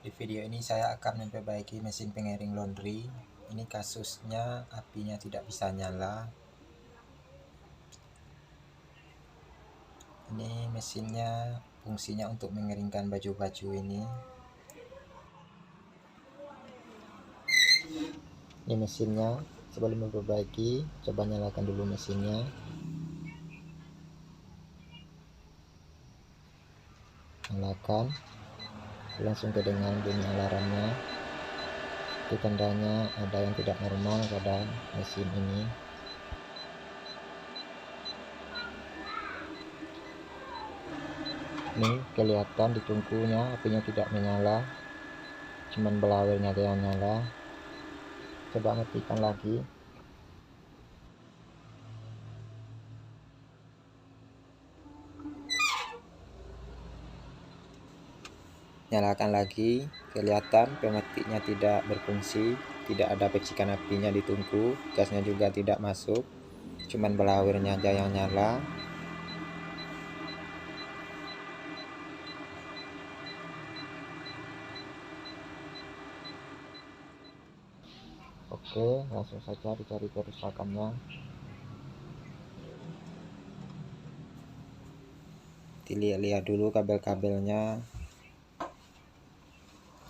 Di video ini saya akan memperbaiki mesin pengering laundry. Ini kasusnya apinya tidak bisa nyala. Ini mesinnya, fungsinya untuk mengeringkan baju-baju ini. Ini mesinnya. Sebelum memperbaiki, coba nyalakan dulu mesinnya. Nyalakan. Langsung kedengaran bunyi alarmnya. Itu tandanya ada yang tidak normal pada mesin ini. Ini kelihatan di tungkunya apinya tidak menyala, cuman belawelnya yang nyala. Coba matikan lagi. Nyalakan lagi, kelihatan pematiknya tidak berfungsi, tidak ada percikan apinya di tungku, gasnya juga tidak masuk, cuman belawirnya aja yang nyala. Oke, langsung saja dicari kerusakannya. Dilihat-lihat dulu kabel-kabelnya,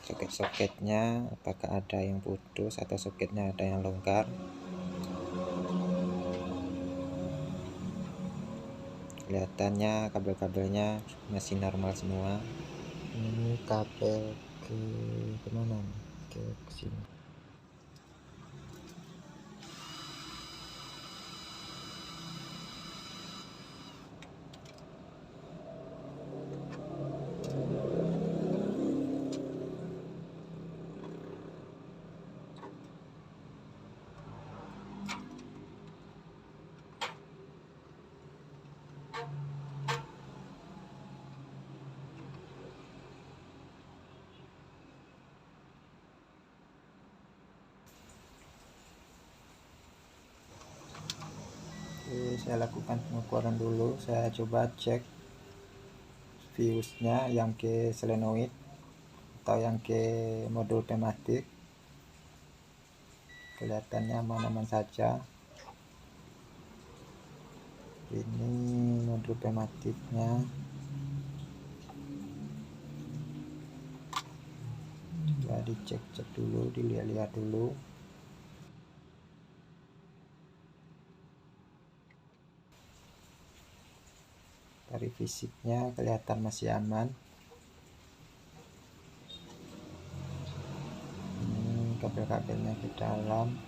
soket-soketnya, apakah ada yang putus atau soketnya ada yang longgar. Kelihatannya kabel-kabelnya masih normal semua. Ini kabel ke kemana nih? Ke sini. Oke, saya lakukan pengukuran dulu. Saya coba cek fuse-nya yang ke solenoid atau yang ke modul pneumatik. Kelihatannya aman-aman saja. Ini modul pneumatiknya. Coba dicek-cek dulu, dilihat-lihat dulu. Dari fisiknya kelihatan masih aman. Ini kabel-kabelnya ke dalam.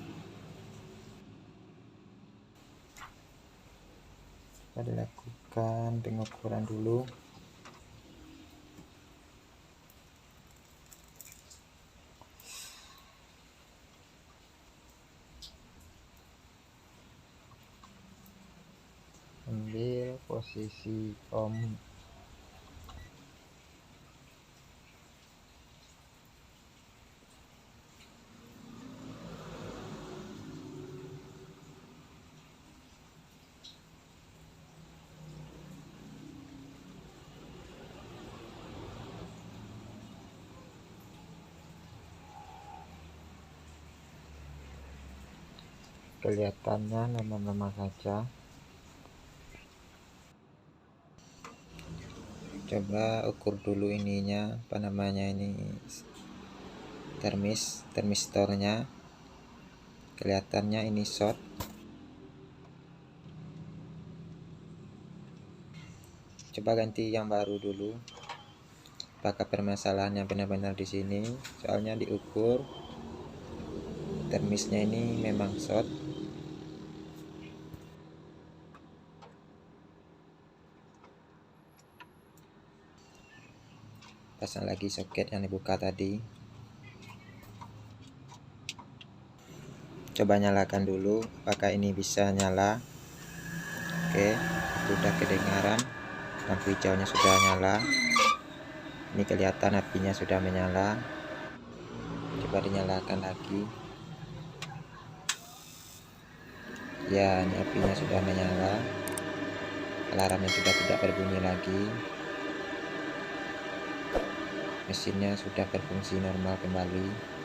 Coba dilakukan pengukuran dulu. Ambil posisi ohm. Kelihatannya normal-normal saja. Coba ukur dulu ininya, apa namanya ini, termistornya. Kelihatannya ini short. Coba ganti yang baru dulu. Apakah permasalahannya benar-benar di sini? Soalnya diukur termisnya ini memang short. Pasang lagi soket yang dibuka tadi. Coba nyalakan dulu, apakah ini bisa nyala. Oke, sudah kedengaran, lampu hijaunya sudah nyala. Ini kelihatan apinya sudah menyala. Coba dinyalakan lagi. Ya, ini apinya sudah menyala. Alarmnya sudah tidak berbunyi lagi. mesinnya sudah berfungsi normal kembali.